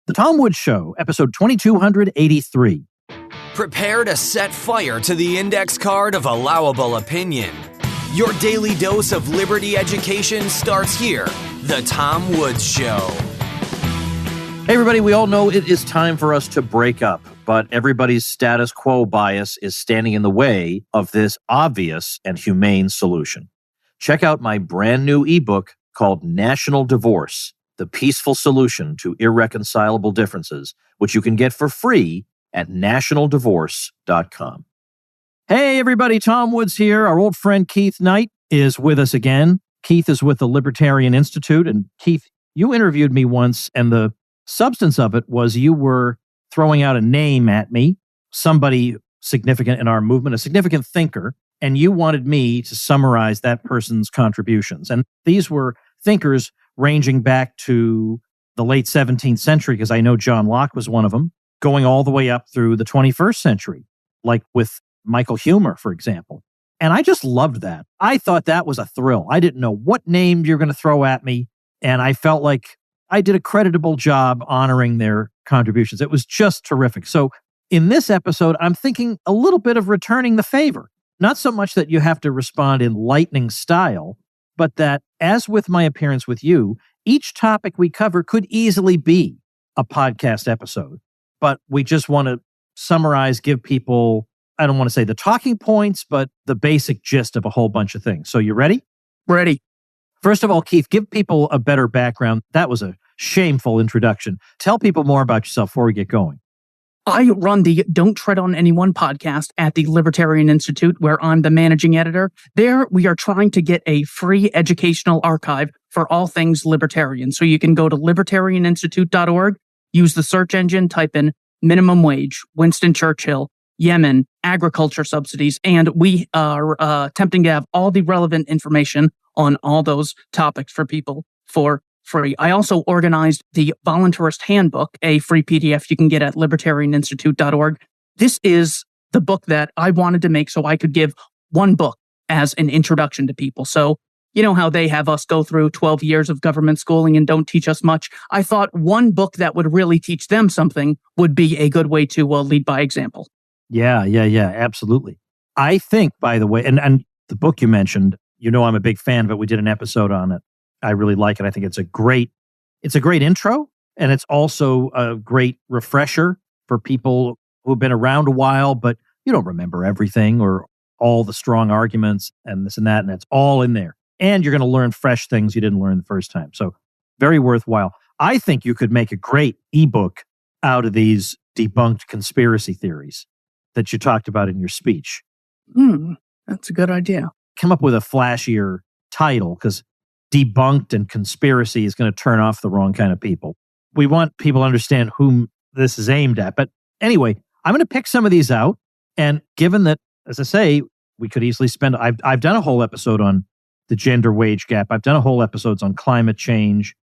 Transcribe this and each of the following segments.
The Tom Woods Show, episode 2283. Prepare to set fire to the index card of allowable opinion. Your daily dose of liberty education starts here. The Tom Woods Show. Hey, everybody, we all know it is time for us to break up, but everybody's status quo bias is standing in the way of this obvious and humane solution. Check out my brand new ebook called National Divorce, the Peaceful Solution to Irreconcilable Differences, which you can get for free at nationaldivorce.com. Hey, everybody, Tom Woods here. Our old friend Keith Knight is with us again. Keith is with the Libertarian Institute. And Keith, you interviewed me once, and the substance of it was you were throwing out a name at me, somebody significant in our movement, a significant thinker, and you wanted me to summarize that person's contributions. And these were thinkers ranging back to the late 17th century, because I know John Locke was one of them, going all the way up through the 21st century, like with Michael Huemer, for example. And I just loved that. I thought that was a thrill. I didn't know what name you're going to throw at me, and I felt like I did a creditable job honoring their contributions. It was just terrific. So in this episode, I'm thinking a little bit of returning the favor. Not so much that you have to respond in lightning style, but that, as with my appearance with you, each topic we cover could easily be a podcast episode. But we just want to summarize, give people, I don't want to say the talking points, but the basic gist of a whole bunch of things. So you ready? Ready. First of all, Keith, give people a better background. That was a shameful introduction. Tell people more about yourself before we get going. I run the Don't Tread on Anyone podcast at the Libertarian Institute, where I'm the managing editor. There, we are trying to get a free educational archive for all things libertarian. So you can go to libertarianinstitute.org, use the search engine, type in minimum wage, Winston Churchill, Yemen, agriculture subsidies, and we are attempting to have all the relevant information on all those topics for people for free. I also organized the Voluntarist Handbook, a free PDF you can get at libertarianinstitute.org. This is the book that I wanted to make so I could give one book as an introduction to people. So, you know how they have us go through 12 years of government schooling and don't teach us much? I thought one book that would really teach them something would be a good way to lead by example. Yeah, absolutely. I think, by the way, and the book you mentioned, you know I'm a big fan of it. We did an episode on it. I really like it. I think it's a great intro, and it's also a great refresher for people who've been around a while, but you don't remember everything or all the strong arguments and this and that, and it's all in there. And you're going to learn fresh things you didn't learn the first time. So very worthwhile. I think you could make a great ebook out of these debunked conspiracy theories that you talked about in your speech. That's a good idea. Come up with a flashier title, because debunked and conspiracy is going to turn off the wrong kind of people. We want people to understand whom this is aimed at. But anyway, I'm going to pick some of these out. And given that, as I say, we could easily spend, I've done a whole episode on the gender wage gap. I've done a whole episodes on climate change,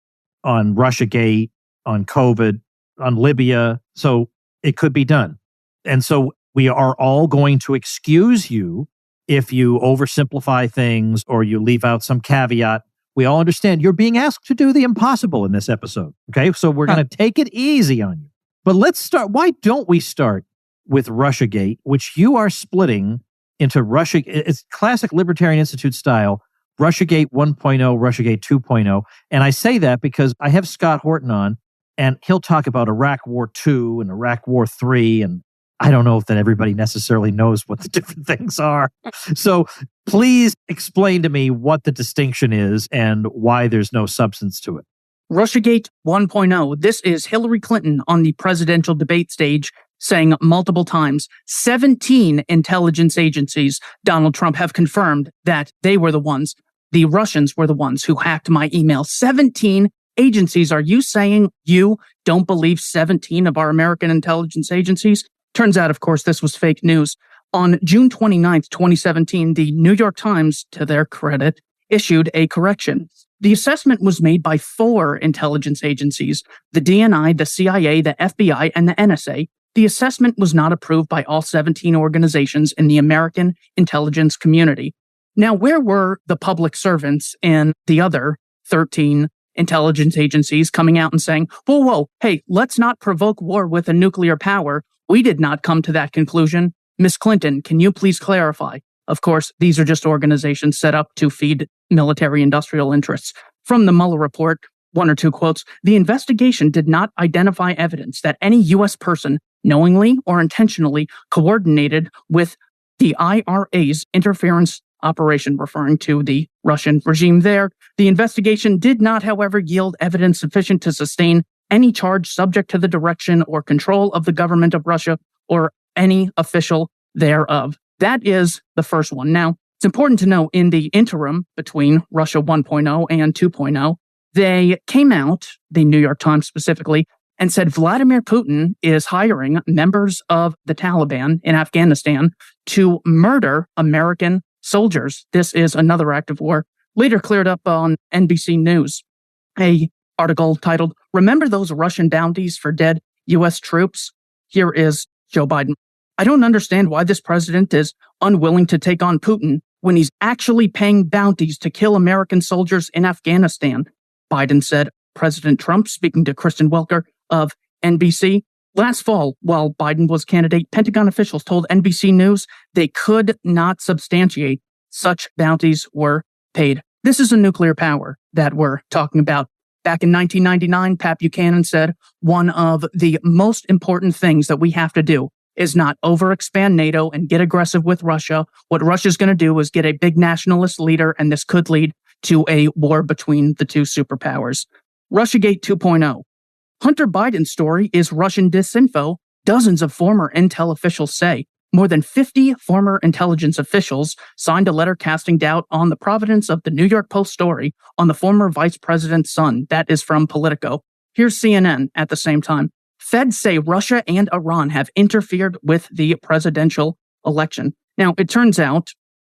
on Russiagate, on COVID, on Libya. So it could be done. And so we are all going to excuse you if you oversimplify things or you leave out some caveat. We all understand you're being asked to do the impossible in this episode. Okay, so we're going to take it easy on you. But let's start. Why don't we start with Russiagate, which you are splitting into it's classic Libertarian Institute style, Russiagate 1.0, Russiagate 2.0. And I say that because I have Scott Horton on, and he'll talk about Iraq War II and Iraq War III, and I don't know if that everybody necessarily knows what the different things are. So please explain to me what the distinction is and why there's no substance to it. Russiagate 1.0. This is Hillary Clinton on the presidential debate stage saying multiple times, 17 intelligence agencies, Donald Trump, have confirmed that they were the ones, the Russians were the ones who hacked my email. 17 agencies. Are you saying you don't believe 17 of our American intelligence agencies? Turns out, of course, this was fake news. On June 29th, 2017, the New York Times, to their credit, issued a correction. The assessment was made by 4 intelligence agencies, the DNI, the CIA, the FBI, and the NSA. The assessment was not approved by all 17 organizations in the American intelligence community. Now, where were the public servants in the other 13 intelligence agencies coming out and saying, whoa, hey, let's not provoke war with a nuclear power. We did not come to that conclusion. Miss Clinton, can you please clarify? Of course, these are just organizations set up to feed military-industrial interests. From the Mueller report, one or two quotes, the investigation did not identify evidence that any U.S. person knowingly or intentionally coordinated with the IRA's interference operation, referring to the Russian regime there. The investigation did not, however, yield evidence sufficient to sustain any charge subject to the direction or control of the government of Russia or any official thereof. That is the first one. Now, it's important to know in the interim between Russia 1.0 and 2.0, they came out, the New York Times specifically, and said Vladimir Putin is hiring members of the Taliban in Afghanistan to murder American soldiers. This is another act of war. Later cleared up on NBC News, a article titled, "Remember those Russian bounties for dead U.S. troops?" Here is Joe Biden. "I don't understand why this president is unwilling to take on Putin when he's actually paying bounties to kill American soldiers in Afghanistan," Biden said. President Trump, speaking to Kristen Welker of NBC. Last fall, while Biden was candidate, Pentagon officials told NBC News they could not substantiate such bounties were paid. This is a nuclear power that we're talking about. Back in 1999, Pat Buchanan said, one of the most important things that we have to do is not overexpand NATO and get aggressive with Russia. What Russia's going to do is get a big nationalist leader, and this could lead to a war between the two superpowers. Russiagate 2.0. Hunter Biden's story is Russian disinfo, dozens of former intel officials say. More than 50 former intelligence officials signed a letter casting doubt on the provenance of the New York Post story on the former vice president's son. That is from Politico. Here's CNN at the same time. Feds say Russia and Iran have interfered with the presidential election. Now, it turns out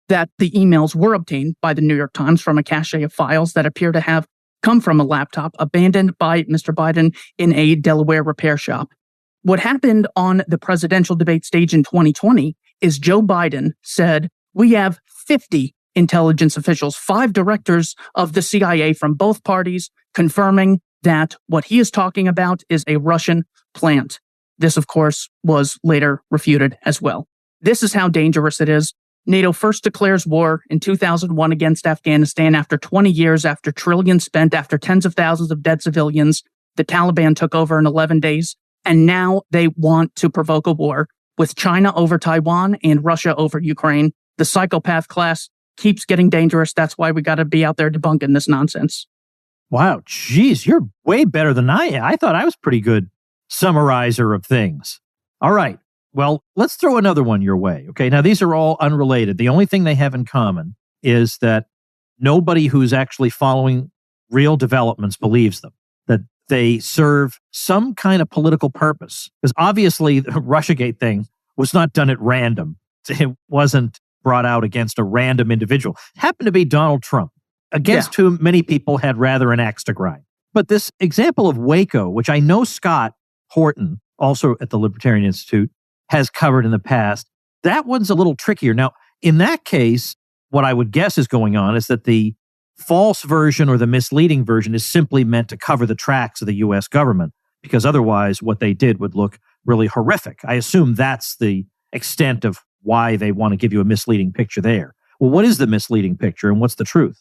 that the emails were obtained by the New York Times from a cache of files that appear to have come from a laptop abandoned by Mr. Biden in a Delaware repair shop. What happened on the presidential debate stage in 2020 is Joe Biden said, we have 50 intelligence officials, 5 directors of the CIA from both parties, confirming that what he is talking about is a Russian plant. This, of course, was later refuted as well. This is how dangerous it is. NATO first declares war in 2001 against Afghanistan after 20 years, after trillions spent, after tens of thousands of dead civilians. The Taliban took over in 11 days, and now they want to provoke a war with China over Taiwan and Russia over Ukraine. The psychopath class keeps getting dangerous. That's why we got to be out there debunking this nonsense. Wow, geez, you're way better than I am. I thought I was pretty good summarizer of things. All right. Well, let's throw another one your way. Okay, now these are all unrelated. The only thing they have in common is that nobody who's actually following real developments believes them, that they serve some kind of political purpose. Because obviously the Russiagate thing was not done at random. It wasn't brought out against a random individual. It happened to be Donald Trump, against whom many people had rather an axe to grind. But this example of Waco, which I know Scott Horton, also at the Libertarian Institute, has covered in the past, that one's a little trickier. Now, in that case, what I would guess is going on is that the false version or the misleading version is simply meant to cover the tracks of the U.S. government, because otherwise what they did would look really horrific. I assume that's the extent of why they want to give you a misleading picture there. Well, what is the misleading picture and what's the truth?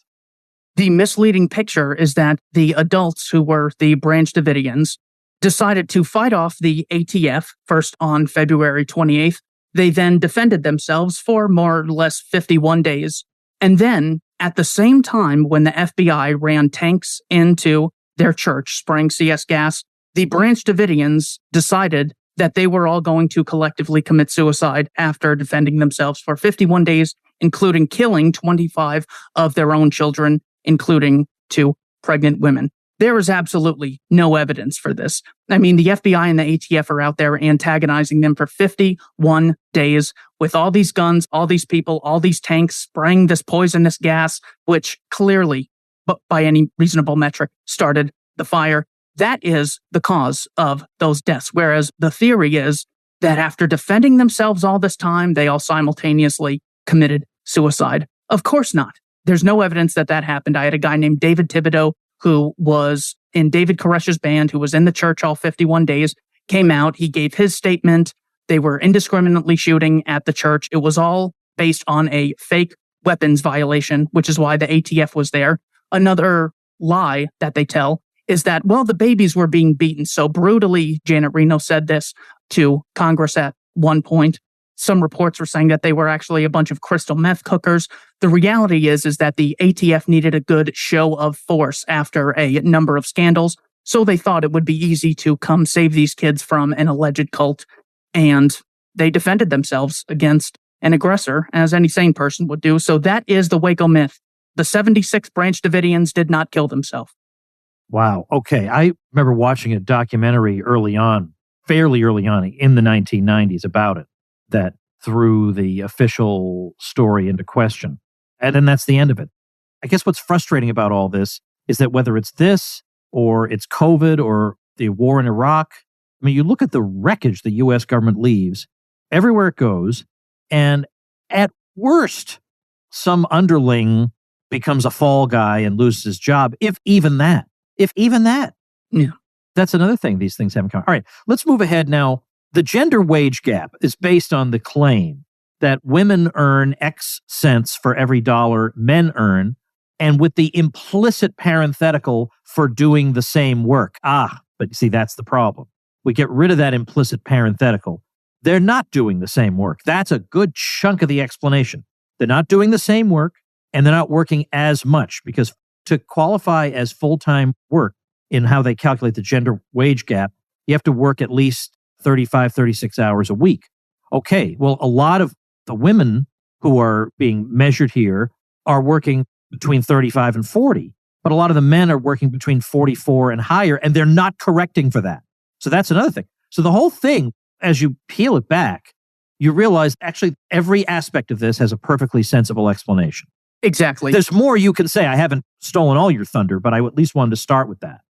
The misleading picture is that the adults who were the Branch Davidians decided to fight off the ATF first on February 28th. They then defended themselves for more or less 51 days. And then at the same time, when the FBI ran tanks into their church, spraying CS gas, the Branch Davidians decided that they were all going to collectively commit suicide after defending themselves for 51 days, including killing 25 of their own children, including 2 pregnant women. There is absolutely no evidence for this. I mean, the FBI and the ATF are out there antagonizing them for 51 days with all these guns, all these people, all these tanks spraying this poisonous gas, which clearly, but by any reasonable metric, started the fire. That is the cause of those deaths. Whereas the theory is that after defending themselves all this time, they all simultaneously committed suicide. Of course not. There's no evidence that that happened. I had a guy named David Thibodeau who was in David Koresh's band, who was in the church all 51 days, came out. He gave his statement. They were indiscriminately shooting at the church. It was all based on a fake weapons violation, which is why the ATF was there. Another lie that they tell is that, well, the babies were being beaten so brutally. Janet Reno said this to Congress at one point. Some reports were saying that they were actually a bunch of crystal meth cookers. The reality is that the ATF needed a good show of force after a number of scandals, so they thought it would be easy to come save these kids from an alleged cult, and they defended themselves against an aggressor, as any sane person would do. So that is the Waco myth. The 76 Branch Davidians did not kill themselves. Wow. Okay. I remember watching a documentary fairly early on in the 1990s about it, that threw the official story into question. And then that's the end of it. I guess what's frustrating about all this is that whether it's this or it's COVID or the war in Iraq, I mean, you look at the wreckage the U.S. government leaves everywhere it goes, and at worst, some underling becomes a fall guy and loses his job, if even that. Yeah. That's another thing these things have in common. All right, let's move ahead now. The gender wage gap is based on the claim that women earn X cents for every dollar men earn, and with the implicit parenthetical for doing the same work. But see, that's the problem. We get rid of that implicit parenthetical. They're not doing the same work. That's a good chunk of the explanation. They're not doing the same work, and they're not working as much, because to qualify as full-time work in how they calculate the gender wage gap, you have to work at least 35, 36 hours a week. Okay, well, a lot of the women who are being measured here are working between 35 and 40, but a lot of the men are working between 44 and higher, and they're not correcting for that. So that's another thing. So the whole thing, as you peel it back, you realize actually every aspect of this has a perfectly sensible explanation. Exactly. There's more you can say. I haven't stolen all your thunder, but I at least wanted to start with that.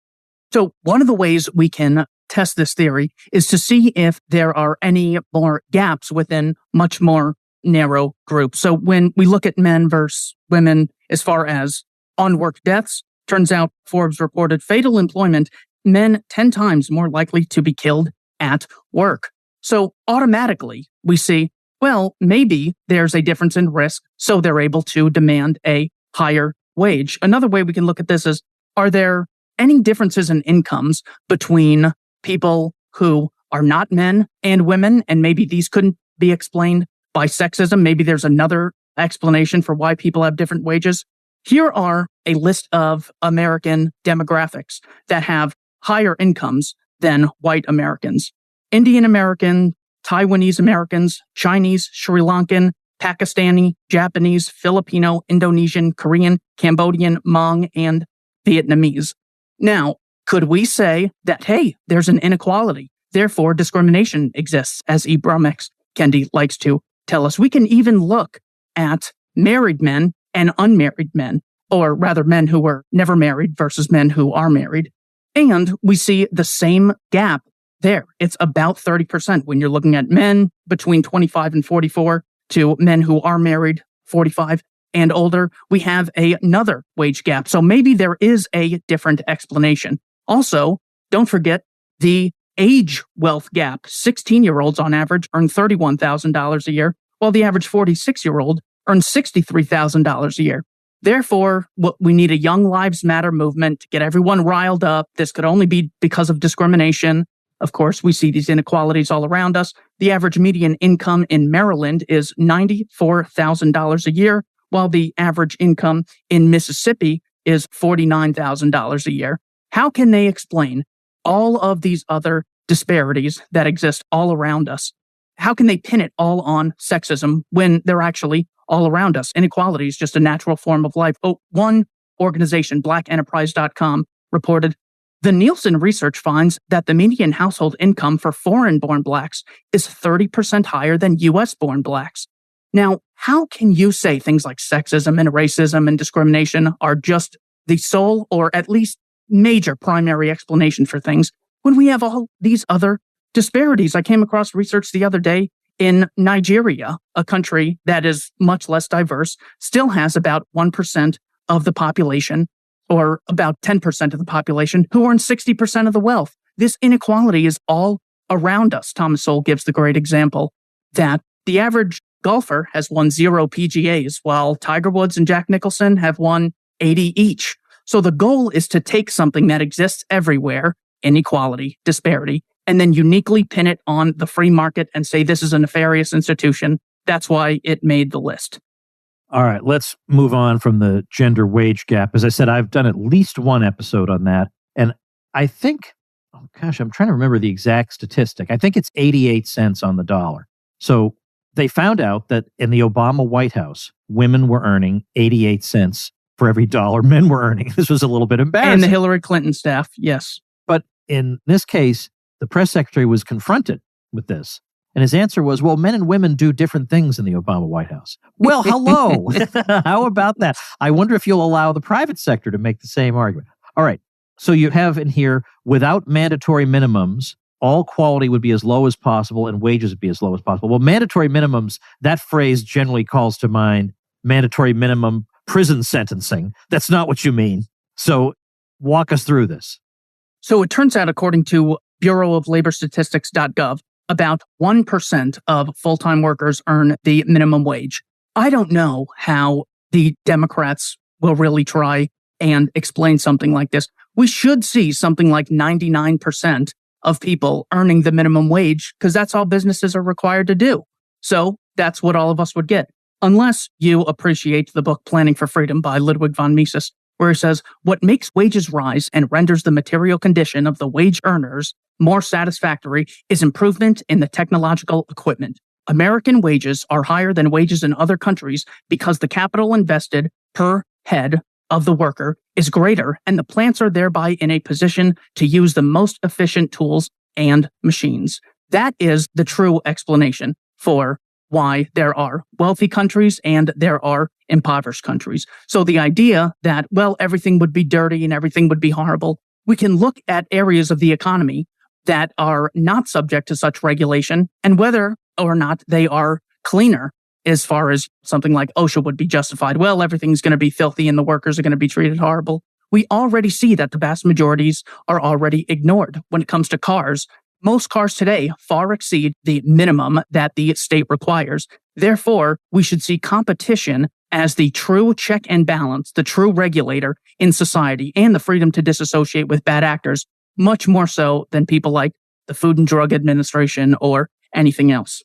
So one of the ways we can test this theory is to see if there are any more gaps within much more narrow groups. So when we look at men versus women as far as on-work deaths, turns out Forbes reported fatal employment, men 10 times more likely to be killed at work. So automatically we see, well, maybe there's a difference in risk, so they're able to demand a higher wage. Another way we can look at this is, are there any differences in incomes between people who are not men and women? And maybe these couldn't be explained by sexism. Maybe there's another explanation for why people have different wages. Here are a list of American demographics that have higher incomes than white Americans. Indian American, Taiwanese Americans, Chinese, Sri Lankan, Pakistani, Japanese, Filipino, Indonesian, Korean, Cambodian, Hmong, and Vietnamese. Now, could we say that, hey, there's an inequality, therefore discrimination exists, as Ibram X. Kendi likes to tell us? We can even look at married men and unmarried men, or rather men who were never married versus men who are married. And we see the same gap there. It's about 30% when you're looking at men between 25 and 44 to men who are married, 45 and older. We have another wage gap. So maybe there is a different explanation. Also, don't forget the age wealth gap. 16-year-olds on average earn $31,000 a year, while the average 46-year-old earns $63,000 a year. Therefore, we need a Young Lives Matter movement to get everyone riled up. This could only be because of discrimination. Of course, we see these inequalities all around us. The average median income in Maryland is $94,000 a year, while the average income in Mississippi is $49,000 a year. How can they explain all of these other disparities that exist all around us? How can they pin it all on sexism when they're actually all around us? Inequality is just a natural form of life. One organization, blackenterprise.com, reported, the Nielsen research finds that the median household income for foreign-born blacks is 30% higher than U.S.-born blacks. Now, how can you say things like sexism and racism and discrimination are just the sole or at least major primary explanation for things when we have all these other disparities? I came across research the other day in Nigeria, a country that is much less diverse, still has about 1% of the population or about 10% of the population, who earn 60% of the wealth. This inequality is all around us. Thomas Sowell gives the great example that the average golfer has won 0 PGAs, while Tiger Woods and Jack Nicholson have won 80 each. So the goal is to take something that exists everywhere, inequality, disparity, and then uniquely pin it on the free market and say this is a nefarious institution. That's why it made the list. All right, let's move on from the gender wage gap. As I said, I've done at least one episode on that. And I think, oh gosh, I'm trying to remember the exact statistic. I think it's 88 cents on the dollar. So they found out that in the Obama White House, women were earning 88 cents for every dollar men were earning. This was a little bit embarrassing. And the Hillary Clinton staff, yes. But in this case, the press secretary was confronted with this. And his answer was, well, men and women do different things in the Obama White House. Well, hello. How about that? I wonder if you'll allow the private sector to make the same argument. All right. So you have in here, without mandatory minimums, all quality would be as low as possible and wages would be as low as possible. Well, mandatory minimums, that phrase generally calls to mind mandatory minimum prison sentencing. That's not what you mean. So walk us through this. So it turns out, according to Bureau of Labor Statistics.gov, about 1% of full-time workers earn the minimum wage. I don't know how the Democrats will really try and explain something like this. We should see something like 99% of people earning the minimum wage because that's all businesses are required to do. So that's what all of us would get. Unless you appreciate the book Planning for Freedom by Ludwig von Mises, where he says, what makes wages rise and renders the material condition of the wage earners more satisfactory is improvement in the technological equipment. American wages are higher than wages in other countries because the capital invested per head of the worker is greater, and the plants are thereby in a position to use the most efficient tools and machines. That is the true explanation for why there are wealthy countries and there are impoverished countries. So the idea that, well, everything would be dirty and everything would be horrible, we can look at areas of the economy that are not subject to such regulation and whether or not they are cleaner as far as something like OSHA would be justified. Well, everything's going to be filthy and the workers are going to be treated horrible. We already see that the vast majorities are already ignored. When it comes to cars, most cars today far exceed the minimum that the state requires. Therefore, we should see competition as the true check and balance, the true regulator in society, and the freedom to disassociate with bad actors, much more so than people like the Food and Drug Administration or anything else.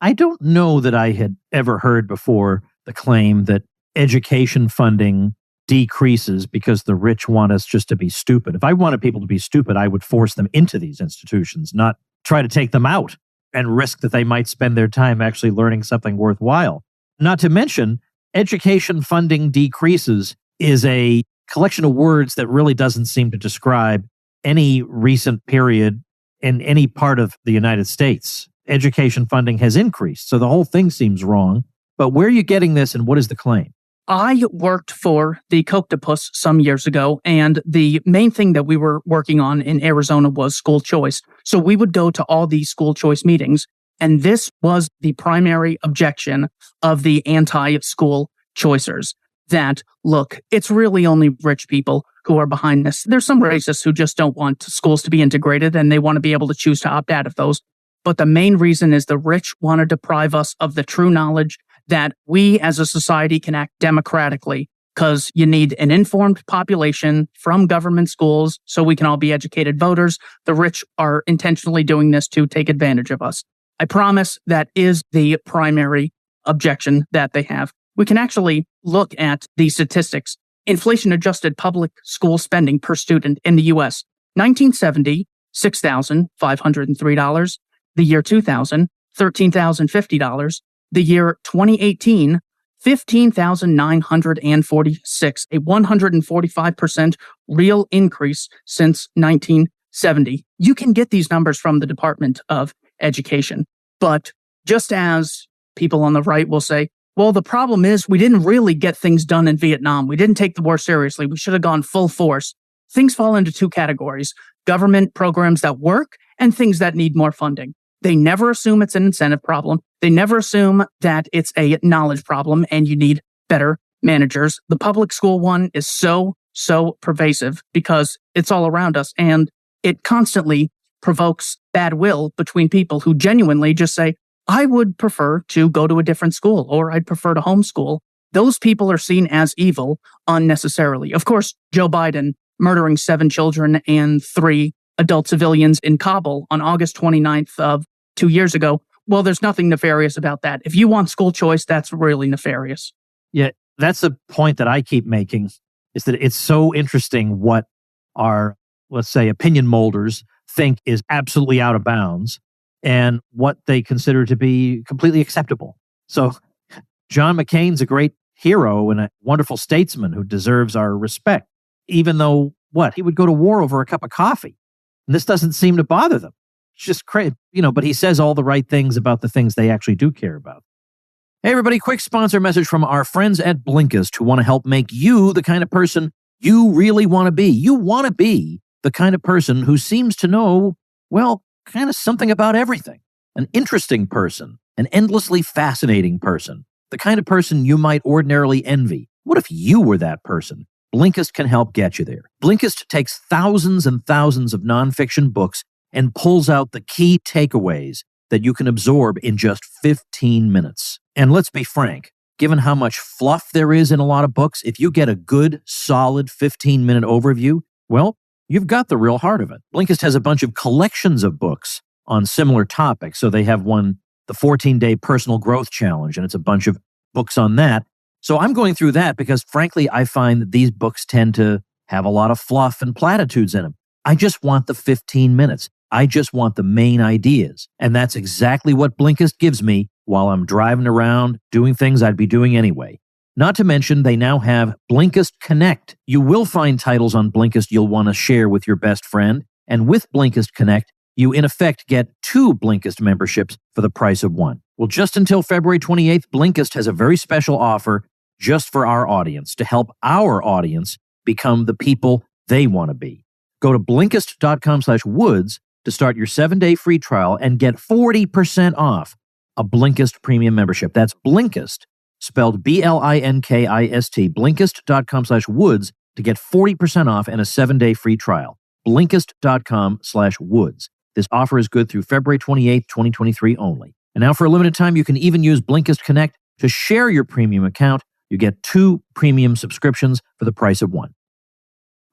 I don't know that I had ever heard before the claim that education funding decreases because the rich want us just to be stupid. If I wanted people to be stupid, I would force them into these institutions, not try to take them out and risk that they might spend their time actually learning something worthwhile. Not to mention, education funding decreases is a collection of words that really doesn't seem to describe any recent period in any part of the United States. Education funding has increased, so the whole thing seems wrong. But where are you getting this and what is the claim? I worked for the Coctopus some years ago, and the main thing that we were working on in Arizona was school choice. So we would go to all these school choice meetings, and this was the primary objection of the anti-school choicers. That, look, it's really only rich people who are behind this. There's some racists who just don't want schools to be integrated, and they want to be able to choose to opt out of those. But the main reason is the rich want to deprive us of the true knowledge that we as a society can act democratically, because you need an informed population from government schools so we can all be educated voters. The rich are intentionally doing this to take advantage of us. I promise that is the primary objection that they have. We can actually look at the statistics. Inflation-adjusted public school spending per student in the U.S. 1970, $6,503. The year 2000, $13,050. The year 2018, $15,946, a 145% real increase since 1970. You can get these numbers from the Department of Education. But just as people on the right will say, well, the problem is we didn't really get things done in Vietnam. We didn't take the war seriously. We should have gone full force. Things fall into two categories: government programs that work and things that need more funding. They never assume it's an incentive problem. They never assume that it's a knowledge problem and you need better managers. The public school one is so so pervasive because it's all around us and it constantly provokes bad will between people who genuinely just say, I would prefer to go to a different school or I'd prefer to homeschool. Those people are seen as evil unnecessarily. Of course, Joe Biden murdering 7 children and 3 adult civilians in Kabul on August 29th of 2 years ago. Well, there's nothing nefarious about that. If you want school choice, that's really nefarious. Yeah, that's a point that I keep making, is that it's so interesting what our, let's say, opinion molders think is absolutely out of bounds and what they consider to be completely acceptable. So John McCain's a great hero and a wonderful statesman who deserves our respect, even though, he would go to war over a cup of coffee. And this doesn't seem to bother them. It's just crazy, but he says all the right things about the things they actually do care about. Hey, everybody, quick sponsor message from our friends at Blinkist who want to help make you the kind of person you really want to be. You want to be the kind of person who seems to know, kind of something about everything. An interesting person, an endlessly fascinating person, the kind of person you might ordinarily envy. What if you were that person? Blinkist can help get you there. Blinkist takes thousands and thousands of nonfiction books and pulls out the key takeaways that you can absorb in just 15 minutes. And let's be frank, given how much fluff there is in a lot of books, if you get a good, solid 15-minute overview, you've got the real heart of it. Blinkist has a bunch of collections of books on similar topics. So they have one, the 14-Day Personal Growth Challenge, and it's a bunch of books on that. So I'm going through that because, frankly, I find that these books tend to have a lot of fluff and platitudes in them. I just want the 15 minutes. I just want the main ideas. And that's exactly what Blinkist gives me while I'm driving around doing things I'd be doing anyway. Not to mention, they now have Blinkist Connect. You will find titles on Blinkist you'll want to share with your best friend. And with Blinkist Connect, you in effect get 2 Blinkist memberships for the price of 1. Well, just until February 28th, Blinkist has a very special offer just for our audience to help our audience become the people they want to be. Go to Blinkist.com/woods to start your 7-day free trial and get 40% off a Blinkist premium membership. That's Blinkist, spelled Blinkist, Blinkist.com/woods to get 40% off and a 7-day free trial. Blinkist.com/woods. This offer is good through February 28th, 2023 only. And now for a limited time, you can even use Blinkist Connect to share your premium account. You get 2 premium subscriptions for the price of 1.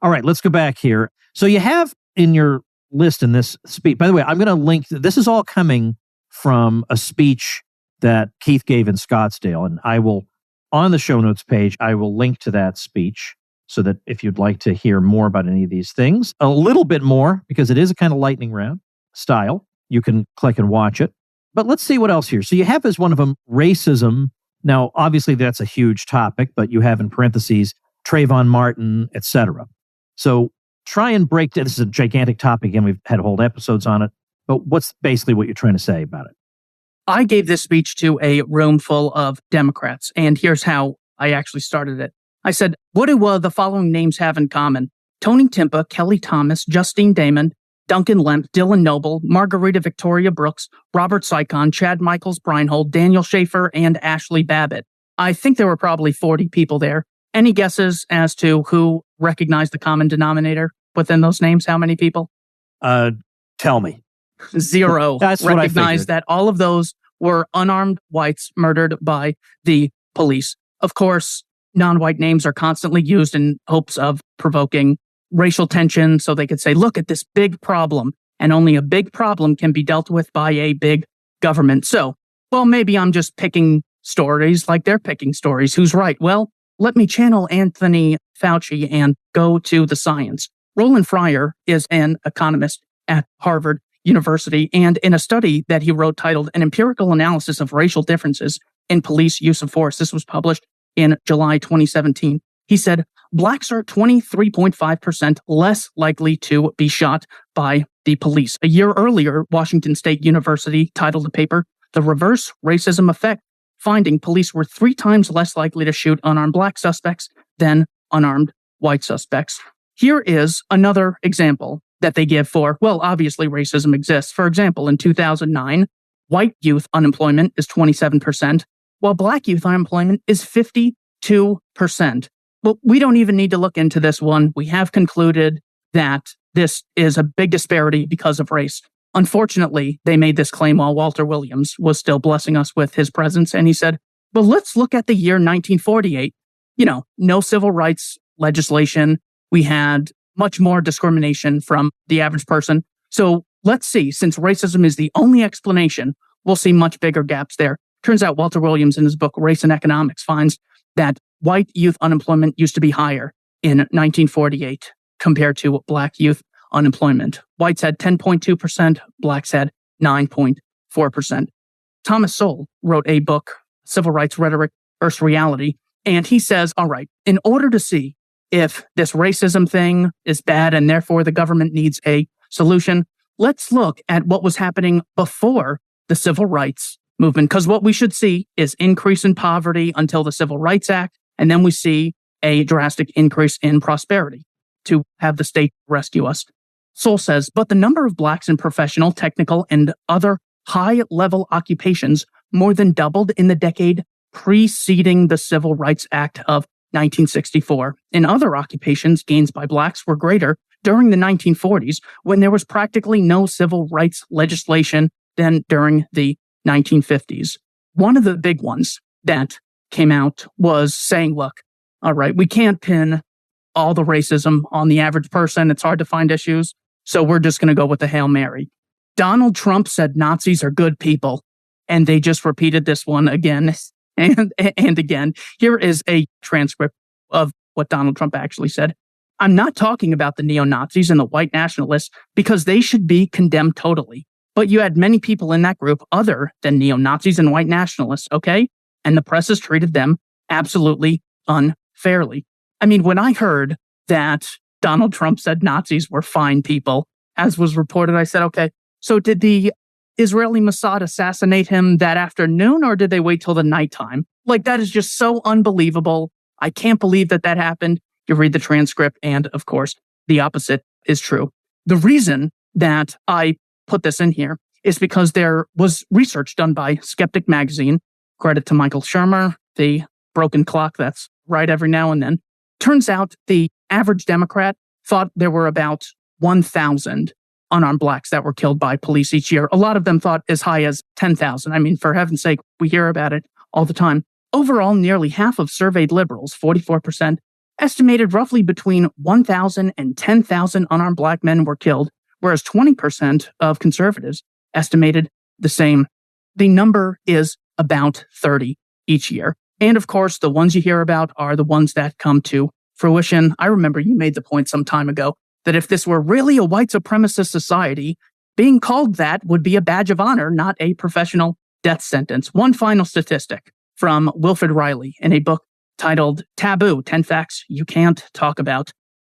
All right, let's go back here. So you have in your list in this speech, by the way, I'm going to link, this is all coming from a speech that Keith gave in Scottsdale. And I will, on the show notes page, I will link to that speech so that if you'd like to hear more about any of these things, a little bit more, because it is a kind of lightning round style, you can click and watch it. But let's see what else here. So you have as one of them, racism. Now, obviously, that's a huge topic, but you have in parentheses, Trayvon Martin, etc. So try and break down. This is a gigantic topic, and we've had whole episodes on it. But what's basically what you're trying to say about it? I gave this speech to a room full of Democrats, and here's how I actually started it. I said, what do the following names have in common? Tony Timpa, Kelly Thomas, Justine Damon, Duncan Lemp, Dylan Noble, Margarita Victoria Brooks, Robert Sycon, Chad Michaels Breinhold, Daniel Schaefer, and Ashley Babbitt. I think there were probably 40 people there. Any guesses as to who recognized the common denominator within those names? How many people? Tell me. 0 That's what I recognized that all of those were unarmed whites murdered by the police. Of course, non-white names are constantly used in hopes of provoking racial tension so they could say, look at this big problem, and only a big problem can be dealt with by a big government. So, maybe I'm just picking stories like they're picking stories. Who's right? Well, let me channel Anthony Fauci and go to the science. Roland Fryer is an economist at Harvard University, and in a study that he wrote titled An Empirical Analysis of Racial Differences in Police Use of Force, this was published in July 2017, he said, blacks are 23.5% less likely to be shot by the police. A year earlier, Washington State University titled the paper, The Reverse Racism Effect, finding police were 3 times less likely to shoot unarmed black suspects than unarmed white suspects. Here is another example that they give for, obviously racism exists. For example, in 2009, white youth unemployment is 27%, while black youth unemployment is 52%. Well, we don't even need to look into this one. We have concluded that this is a big disparity because of race. Unfortunately, they made this claim while Walter Williams was still blessing us with his presence. And he said, well, let's look at the year 1948. No civil rights legislation. We had much more discrimination from the average person. So let's see, since racism is the only explanation, we'll see much bigger gaps there. Turns out Walter Williams in his book, Race and Economics, finds that white youth unemployment used to be higher in 1948 compared to black youth unemployment. Whites had 10.2%, blacks had 9.4%. Thomas Sowell wrote a book, Civil Rights Rhetoric versus Reality, and he says, all right, in order to see if this racism thing is bad and therefore the government needs a solution, let's look at what was happening before the Civil Rights Movement, because what we should see is increase in poverty until the Civil Rights Act, and then we see a drastic increase in prosperity to have the state rescue us. Sowell says, but the number of blacks in professional, technical, and other high-level occupations more than doubled in the decade preceding the Civil Rights Act of 1964. In other occupations, gains by blacks were greater during the 1940s, when there was practically no civil rights legislation, than during the 1950s. One of the big ones that came out was saying, look, all right, we can't pin all the racism on the average person. It's hard to find issues. So we're just going to go with the Hail Mary. Donald Trump said Nazis are good people. And they just repeated this one again and again. Here is a transcript of what Donald Trump actually said. I'm not talking about the neo-Nazis and the white nationalists because they should be condemned totally. But you had many people in that group other than neo-Nazis and white nationalists, okay? And the press has treated them absolutely unfairly. I mean, when I heard that Donald Trump said Nazis were fine people, as was reported, I said, okay, so did the Israeli Mossad assassinate him that afternoon, or did they wait till the nighttime? Like, that is just so unbelievable. I can't believe that happened. You read the transcript, and of course, the opposite is true. The reason that I put this in here is because there was research done by Skeptic Magazine. Credit to Michael Shermer, the broken clock that's right every now and then. Turns out the average Democrat thought there were about 1,000 unarmed blacks that were killed by police each year. A lot of them thought as high as 10,000. I mean, for heaven's sake, we hear about it all the time. Overall, nearly half of surveyed liberals, 44%, estimated roughly between 1,000 and 10,000 unarmed black men were killed, whereas 20% of conservatives estimated the same. The number is about 30 each year. And of course, the ones you hear about are the ones that come to fruition. I remember you made the point some time ago that if this were really a white supremacist society, being called that would be a badge of honor, not a professional death sentence. One final statistic from Wilfred Riley in a book titled Taboo, 10 Facts You Can't Talk About.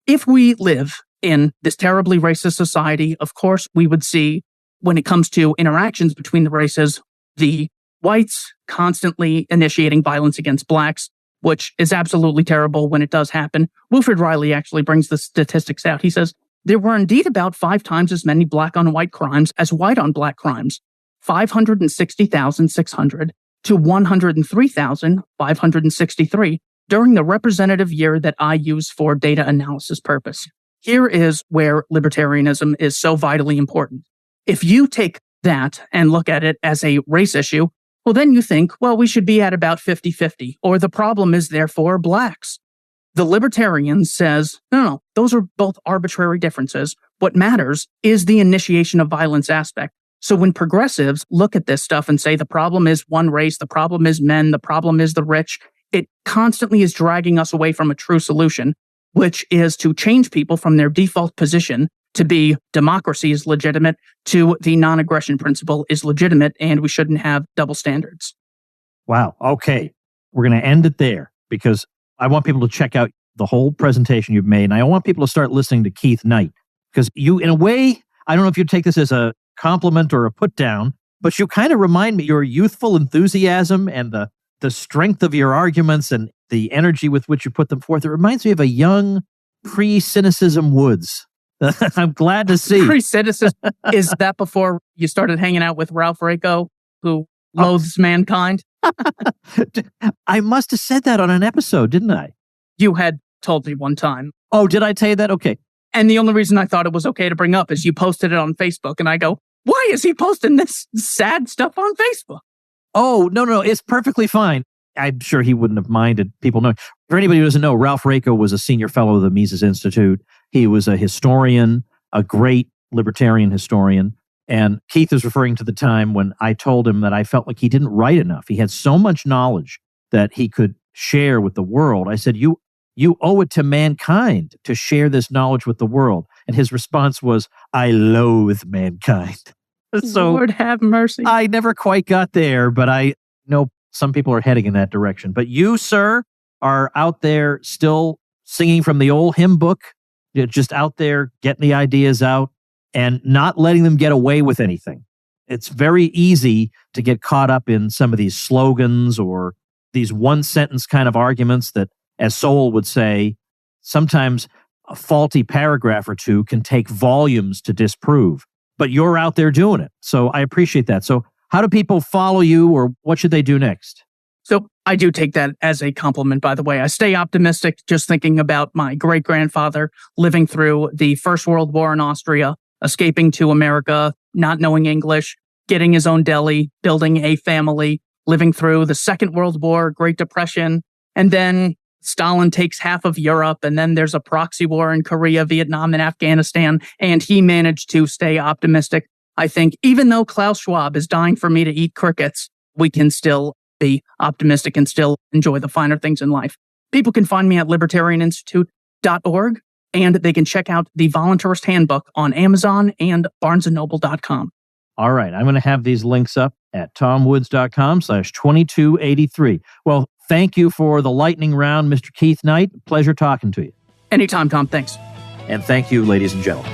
If we live in this terribly racist society, of course, we would see, when it comes to interactions between the races, the whites constantly initiating violence against blacks, which is absolutely terrible when it does happen. Wilfred Riley actually brings the statistics out. He says, there were indeed about 5 times as many black on white crimes as white on black crimes, 560,600 to 103,563 during the representative year that I use for data analysis purpose. Here is where libertarianism is so vitally important. If you take that and look at it as a race issue, well, then you think, well, we should be at about 50-50, or the problem is therefore blacks. The libertarian says, no, those are both arbitrary differences. What matters is the initiation of violence aspect. So when progressives look at this stuff and say the problem is one race, the problem is men, the problem is the rich, it constantly is dragging us away from a true solution, which is to change people from their default position to be democracy is legitimate to the non-aggression principle is legitimate, and we shouldn't have double standards. Wow. Okay. We're going to end it there because I want people to check out the whole presentation you've made, and I want people to start listening to Keith Knight because you, in a way, I don't know if you take this as a compliment or a put down, but you kind of remind me your youthful enthusiasm and the strength of your arguments and the energy with which you put them forth. It reminds me of a young pre-cynicism Woods. I'm glad to see. Pre-cynicism, is that before you started hanging out with Ralph Waco, who loathes mankind? I must have said that on an episode, didn't I? You had told me one time. Oh, did I tell you that? Okay. And the only reason I thought it was okay to bring up is you posted it on Facebook, and I go, why is he posting this sad stuff on Facebook? Oh, no, it's perfectly fine. I'm sure he wouldn't have minded people knowing. For anybody who doesn't know, Ralph Waco was a senior fellow of the Mises Institute. He was a historian, a great libertarian historian. And Keith is referring to the time when I told him that I felt like he didn't write enough. He had so much knowledge that he could share with the world. I said, you owe it to mankind to share this knowledge with the world. And his response was, I loathe mankind. So Lord have mercy. I never quite got there, but I know some people are heading in that direction. But you, sir, are out there still singing from the old hymn book. You're just out there getting the ideas out and not letting them get away with anything. It's very easy to get caught up in some of these slogans or these one-sentence kind of arguments that, as Sowell would say, sometimes a faulty paragraph or two can take volumes to disprove. But you're out there doing it. So I appreciate that. So how do people follow you, or what should they do next? So I do take that as a compliment, by the way. I stay optimistic just thinking about my great-grandfather living through the First World War in Austria, escaping to America, not knowing English, getting his own deli, building a family, living through the Second World War, Great Depression, and then Stalin takes half of Europe, and then there's a proxy war in Korea, Vietnam, and Afghanistan, and he managed to stay optimistic. I think even though Klaus Schwab is dying for me to eat crickets, we can still be optimistic and still enjoy the finer things in life. People can find me at libertarianinstitute.org, and they can check out the Voluntarist Handbook on Amazon and barnesandnoble.com. All right. I'm going to have these links up at tomwoods.com/2283. Well, thank you for the lightning round, Mr. Keith Knight. Pleasure talking to you. Anytime, Tom. Thanks. And thank you, ladies and gentlemen.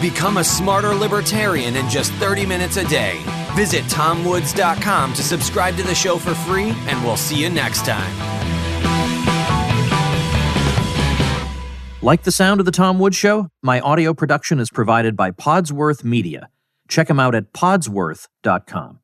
Become a smarter libertarian in just 30 minutes a day. Visit tomwoods.com to subscribe to the show for free, and we'll see you next time. Like the sound of The Tom Woods Show? My audio production is provided by Podsworth Media. Check them out at podsworth.com.